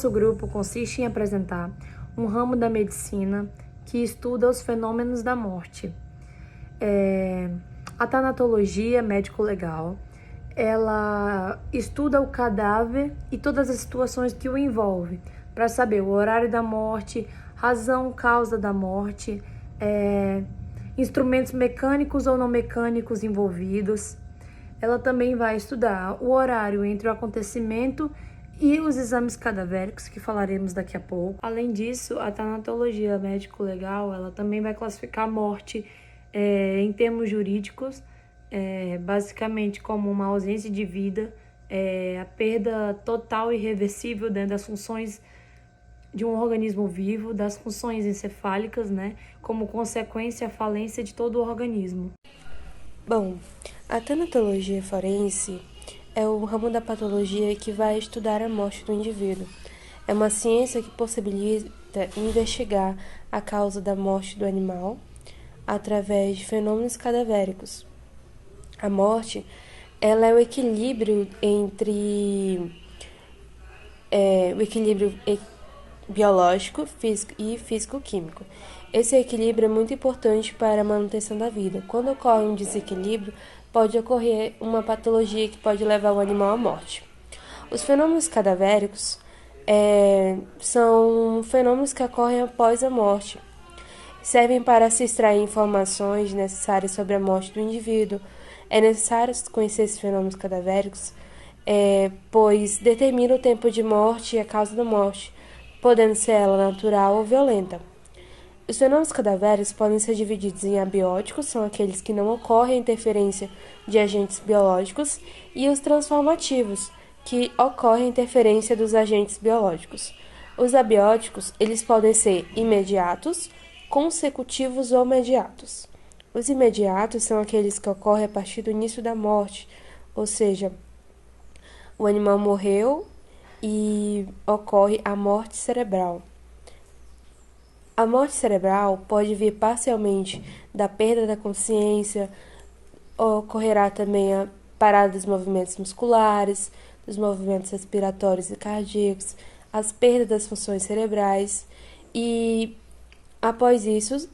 Nosso grupo consiste em apresentar um ramo da medicina que estuda os fenômenos da morte. A tanatologia médico-legal, ela estuda o cadáver e todas as situações que o envolvem, para saber o horário da morte, razão, causa da morte, instrumentos mecânicos ou não mecânicos envolvidos. Ela também vai estudar o horário entre o acontecimento e os exames cadavéricos, que falaremos daqui a pouco. Além disso, a tanatologia médico-legal, ela também vai classificar a morte em termos jurídicos, basicamente como uma ausência de vida, a perda total e irreversível, né, das funções de um organismo vivo, das funções encefálicas, né, como consequência a falência de todo o organismo. Bom, a tanatologia forense é o ramo da patologia que vai estudar a morte do indivíduo. É uma ciência que possibilita investigar a causa da morte do animal através de fenômenos cadavéricos. A morte, ela é o equilíbrio entre o equilíbrio biológico, físico e físico-químico. Esse equilíbrio é muito importante para a manutenção da vida. Quando ocorre um desequilíbrio, pode ocorrer uma patologia que pode levar o animal à morte. Os fenômenos cadavéricos são fenômenos que ocorrem após a morte. Servem para se extrair informações necessárias sobre a morte do indivíduo. É necessário conhecer esses fenômenos cadavéricos, pois determina o tempo de morte e a causa da morte, podendo ser ela natural ou violenta. Os fenômenos cadavéricos podem ser divididos em abióticos, são aqueles que não ocorrem a interferência de agentes biológicos, e os transformativos, que ocorrem a interferência dos agentes biológicos. Os abióticos, eles podem ser imediatos, consecutivos ou mediatos. Os imediatos são aqueles que ocorrem a partir do início da morte, ou seja, o animal morreu e ocorre a morte cerebral. A morte cerebral pode vir parcialmente da perda da consciência, ocorrerá também a parada dos movimentos musculares, dos movimentos respiratórios e cardíacos, as perdas das funções cerebrais e, após isso,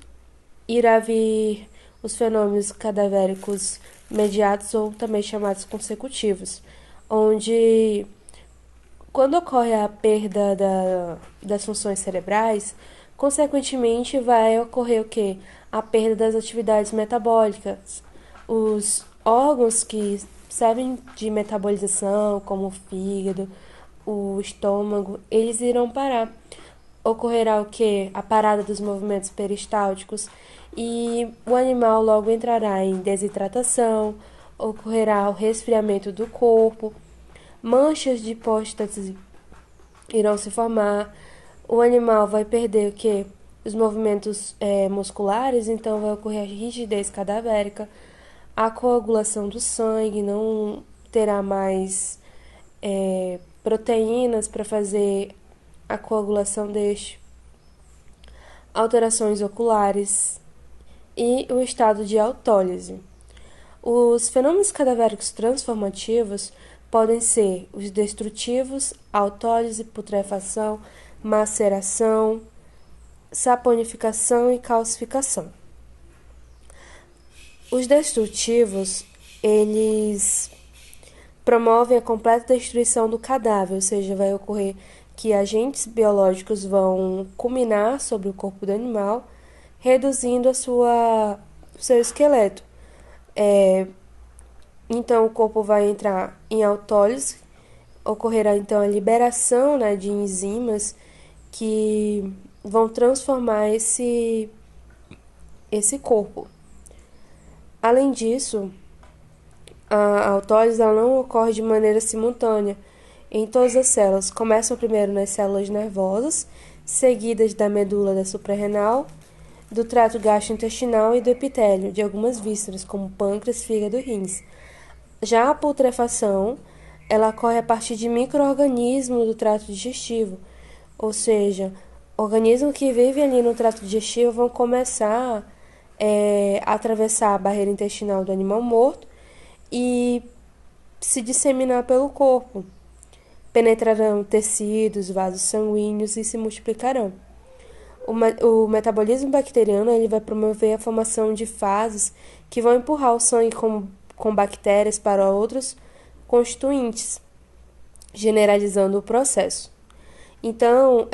irá vir os fenômenos cadavéricos mediatos ou também chamados consecutivos, onde, quando ocorre a perda das funções cerebrais, consequentemente vai ocorrer o quê? A perda das atividades metabólicas. Os órgãos que servem de metabolização, como o fígado, o estômago, eles irão parar. Ocorrerá o quê? A parada dos movimentos peristálticos e o animal logo entrará em desidratação, ocorrerá o resfriamento do corpo, manchas de hipóstase irão se formar, o animal vai perder o quê? Os movimentos musculares, então vai ocorrer a rigidez cadavérica, a coagulação do sangue, não terá mais proteínas para fazer a coagulação deste, alterações oculares e o estado de autólise. Os fenômenos cadavéricos transformativos podem ser os destrutivos, autólise, putrefação, maceração, saponificação e calcificação. Os destrutivos, eles promovem a completa destruição do cadáver, ou seja, vai ocorrer que agentes biológicos vão culminar sobre o corpo do animal, reduzindo seu esqueleto. Então, o corpo vai entrar em autólise, ocorrerá então a liberação, né, de enzimas que vão transformar esse corpo. Além disso, a autólise ela não ocorre de maneira simultânea em todas as células. Começam primeiro nas células nervosas, seguidas da medula da suprarrenal, do trato gastrointestinal e do epitélio de algumas vísceras, como pâncreas, fígado e rins. Já a putrefação, ela ocorre a partir de micro-organismos do trato digestivo, ou seja, organismos que vivem ali no trato digestivo vão começar a atravessar a barreira intestinal do animal morto e se disseminar pelo corpo, penetrarão tecidos, vasos sanguíneos e se multiplicarão. O metabolismo bacteriano ele vai promover a formação de fases que vão empurrar o sangue com bactérias para outros constituintes, generalizando o processo. Então,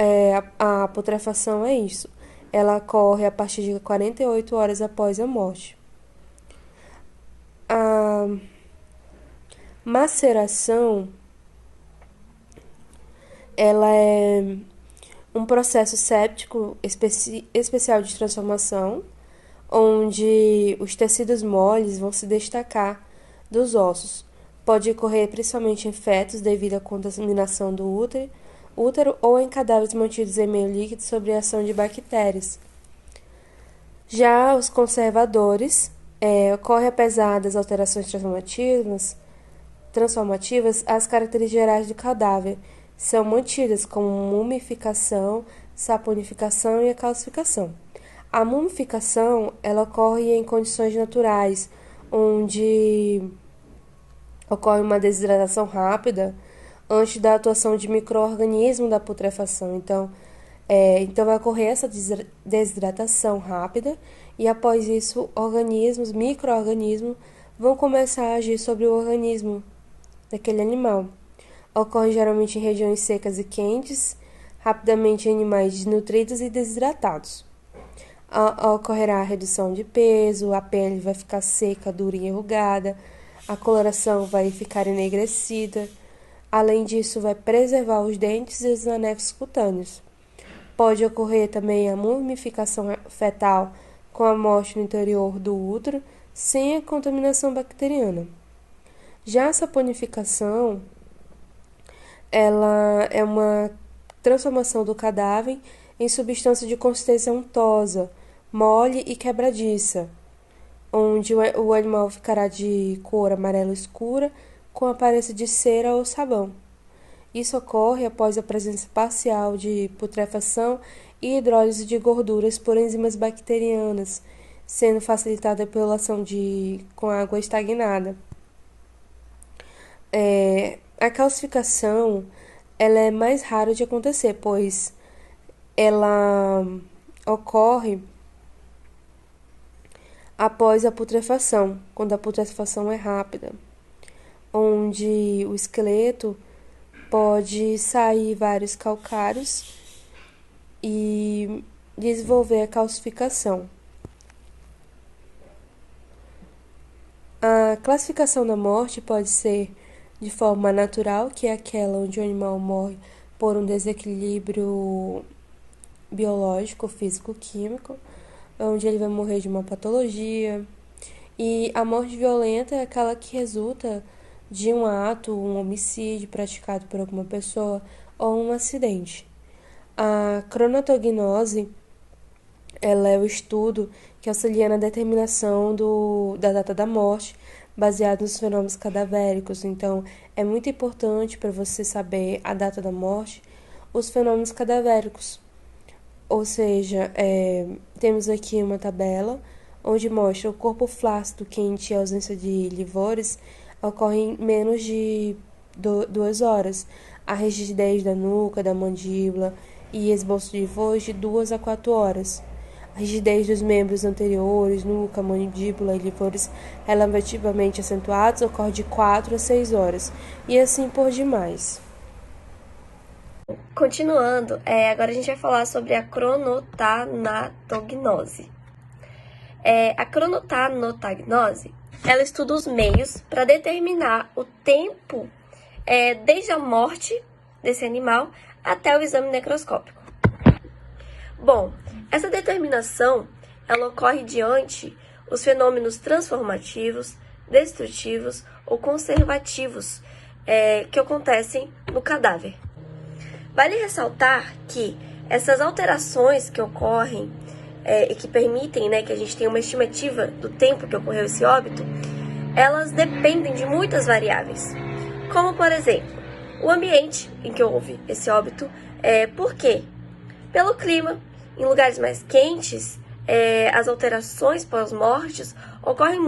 a putrefação é isso. Ela ocorre a partir de 48 horas após a morte. A maceração, ela é um processo séptico especial de transformação, onde os tecidos moles vão se destacar dos ossos. Pode ocorrer principalmente em fetos devido à contaminação do útero ou em cadáveres mantidos em meio líquido sob a ação de bactérias. Já os conservadores, ocorre apesar das alterações transformativas, as características gerais do cadáver são mantidas como mumificação, saponificação e a calcificação. A mumificação ela ocorre em condições naturais, onde ocorre uma desidratação rápida antes da atuação de micro-organismos da putrefação. Então vai ocorrer essa desidratação rápida e após isso micro-organismos vão começar a agir sobre o organismo daquele animal. Ocorre geralmente em regiões secas e quentes, rapidamente em animais desnutridos e desidratados. Ocorrerá a redução de peso, a pele vai ficar seca, dura e enrugada, a coloração vai ficar enegrecida. Além disso, vai preservar os dentes e os anexos cutâneos. Pode ocorrer também a mumificação fetal com a morte no interior do útero, sem a contaminação bacteriana. Já a saponificação, ela é uma transformação do cadáver em substância de consistência untosa, mole e quebradiça, onde o animal ficará de cor amarelo escura, com aparência de cera ou sabão. Isso ocorre após a presença parcial de putrefação e hidrólise de gorduras por enzimas bacterianas, sendo facilitada pela ação com água estagnada. A calcificação ela é mais rara de acontecer, pois ela ocorre após a putrefação, quando a putrefação é rápida, onde o esqueleto pode sair vários calcários e desenvolver a calcificação. A classificação da morte pode ser de forma natural, que é aquela onde o animal morre por um desequilíbrio biológico, físico-químico, onde ele vai morrer de uma patologia. E a morte violenta é aquela que resulta de um ato, um homicídio praticado por alguma pessoa ou um acidente. A cronatognose, ela é o estudo que auxilia na determinação da data da morte, baseado nos fenômenos cadavéricos. Então, é muito importante para você saber a data da morte, os fenômenos cadavéricos. Ou seja, temos aqui uma tabela onde mostra o corpo flácido, quente e ausência de livores ocorre em menos de 2 horas. A rigidez da nuca, da mandíbula e esboço de livores de 2 a 4 horas. A rigidez dos membros anteriores, nuca, mandíbula e livores relativamente acentuados ocorre de 4 a 6 horas, e assim por demais. Continuando, agora a gente vai falar sobre a cronotanatognose. A cronotanatognose, ela estuda os meios para determinar o tempo desde a morte desse animal até o exame necroscópico. Bom, essa determinação ela ocorre diante os fenômenos transformativos, destrutivos ou conservativos que acontecem no cadáver. Vale ressaltar que essas alterações que ocorrem e que permitem que a gente tenha uma estimativa do tempo que ocorreu esse óbito, elas dependem de muitas variáveis, como, por exemplo, o ambiente em que houve esse óbito. Por quê? Pelo clima. Em lugares mais quentes, as alterações pós-mortes ocorrem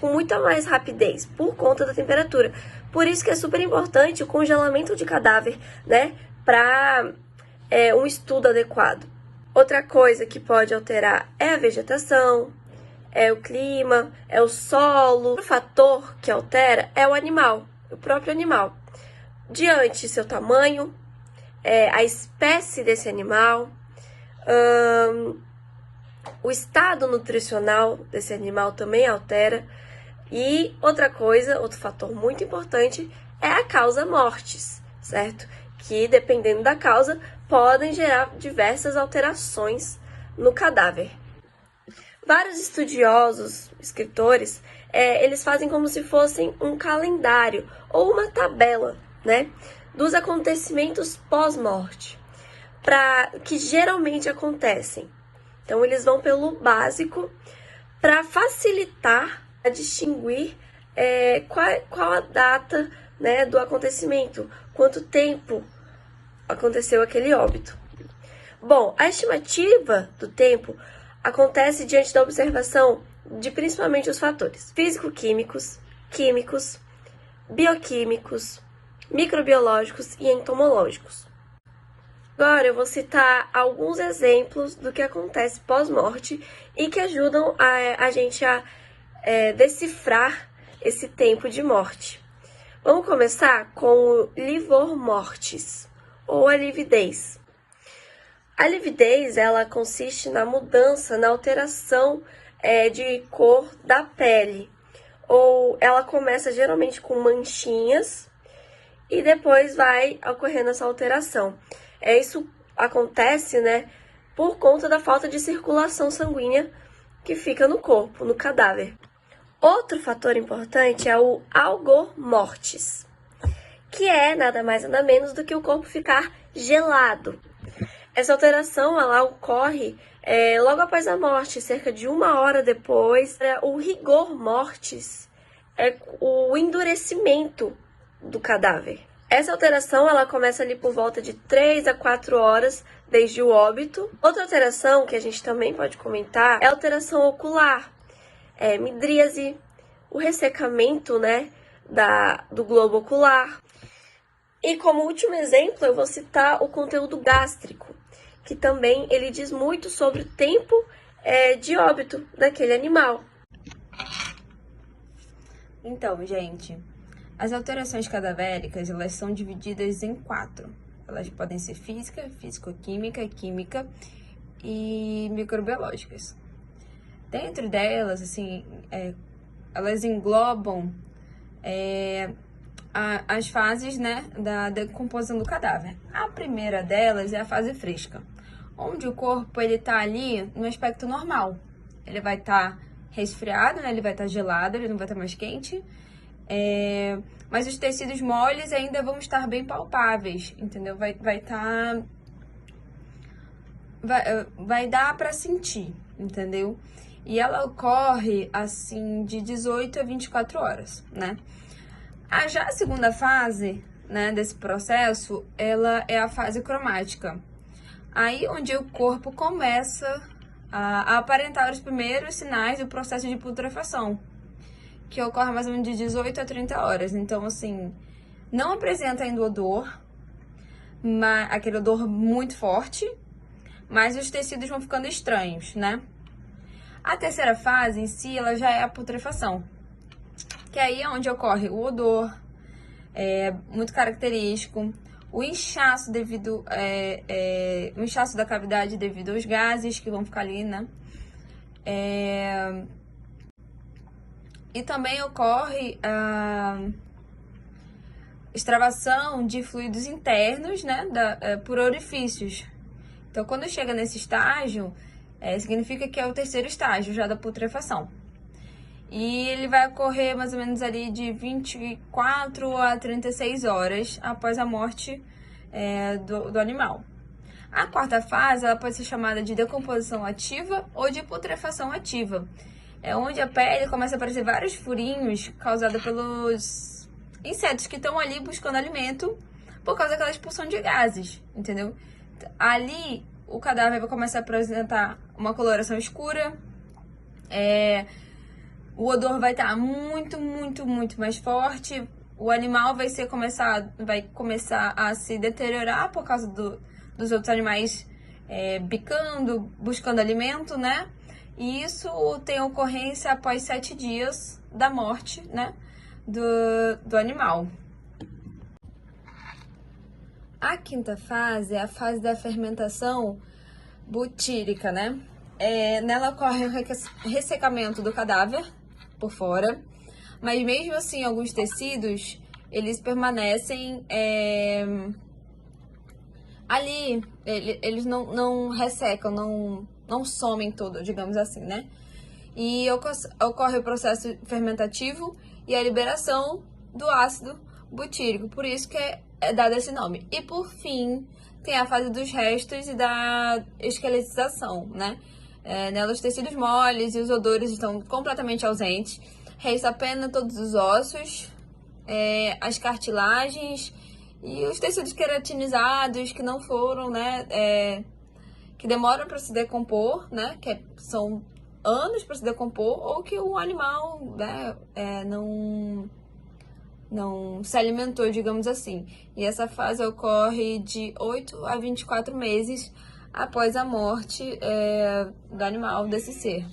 com muita mais rapidez por conta da temperatura. Por isso que é super importante o congelamento de cadáver, né, para um estudo adequado. Outra coisa que pode alterar é a vegetação, é o clima, é o solo. Outro fator que altera é o animal, o próprio animal. Diante seu tamanho, a espécie desse animal, o estado nutricional desse animal também altera. E outra coisa, outro fator muito importante é a causa mortis, certo? Que, dependendo da causa, podem gerar diversas alterações no cadáver. Vários estudiosos, escritores, eles fazem como se fossem um calendário ou uma tabela, né, dos acontecimentos pós-morte, que geralmente acontecem. Então, eles vão pelo básico para facilitar a distinguir qual a data, né, do acontecimento, quanto tempo aconteceu aquele óbito. Bom, a estimativa do tempo acontece diante da observação de principalmente os fatores físico-químicos, químicos, bioquímicos, microbiológicos e entomológicos. Agora eu vou citar alguns exemplos do que acontece pós-morte e que ajudam a gente a decifrar esse tempo de morte. Vamos começar com o livor mortis, ou a lividez. A lividez, ela consiste na mudança, na alteração de cor da pele. Ou ela começa geralmente com manchinhas e depois vai ocorrendo essa alteração. Isso acontece, né, por conta da falta de circulação sanguínea que fica no corpo, no cadáver. Outro fator importante é o algor mortis, que é nada mais nada menos do que o corpo ficar gelado. Essa alteração ela ocorre logo após a morte, cerca de 1 hora depois. O rigor mortis é o endurecimento do cadáver. Essa alteração ela começa ali por volta de 3 a 4 horas desde o óbito. Outra alteração que a gente também pode comentar é a alteração ocular, midríase, o ressecamento, né, do globo ocular. E como último exemplo, eu vou citar o conteúdo gástrico, que também ele diz muito sobre o tempo de óbito daquele animal. Então, gente, as alterações cadavéricas, elas são divididas em 4. Elas podem ser física, físico-química, química e microbiológicas. Dentro delas, assim, elas englobam as fases, né, da decomposição do cadáver. A primeira delas é a fase fresca, onde o corpo ele tá ali no aspecto normal. Ele vai estar resfriado, né, ele vai estar gelado, ele não vai estar mais quente. Mas os tecidos moles ainda vão estar bem palpáveis, entendeu? Vai dar para sentir, entendeu? E ela ocorre, assim, de 18 a 24 horas, né? Já a segunda fase, né, desse processo, ela é a fase cromática. Aí onde o corpo começa a aparentar os primeiros sinais do processo de putrefação, que ocorre mais ou menos de 18 a 30 horas. Então, assim, não apresenta ainda odor, aquele odor muito forte, mas os tecidos vão ficando estranhos, né? A terceira fase, em si, ela já é a putrefação, que aí é onde ocorre o odor, muito característico, o inchaço o inchaço da cavidade devido aos gases que vão ficar ali, né? E também ocorre a extravasação de fluidos internos, né, por orifícios. Então, quando chega nesse estágio, significa que é o terceiro estágio já da putrefação. E ele vai ocorrer mais ou menos ali de 24 a 36 horas após a morte do animal. A quarta fase ela pode ser chamada de decomposição ativa ou de putrefação ativa. É onde a pele começa a aparecer vários furinhos causados pelos insetos que estão ali buscando alimento por causa daquela expulsão de gases, entendeu? Ali o cadáver vai começar a apresentar uma coloração escura, o odor vai estar muito, muito, muito mais forte, o animal vai começar a se deteriorar por causa dos outros animais bicando, buscando alimento, né? E isso tem ocorrência após 7 dias da morte, né, do animal. A quinta fase é a fase da fermentação butírica, né? Nela ocorre o ressecamento do cadáver por fora, mas mesmo assim, alguns tecidos, eles permanecem ali, eles não ressecam, não somem todo, digamos assim, né? E ocorre o processo fermentativo e a liberação do ácido butírico, por isso que é dado esse nome. E por fim, tem a fase dos restos e da esqueletização, né? Nela os tecidos moles e os odores estão completamente ausentes, resta apenas todos os ossos, as cartilagens e os tecidos queratinizados que não foram, né, que demoram para se decompor, né, são anos para se decompor, ou que o animal, né, não se alimentou, digamos assim. E essa fase ocorre de 8 a 24 meses após a morte do animal, desse ser.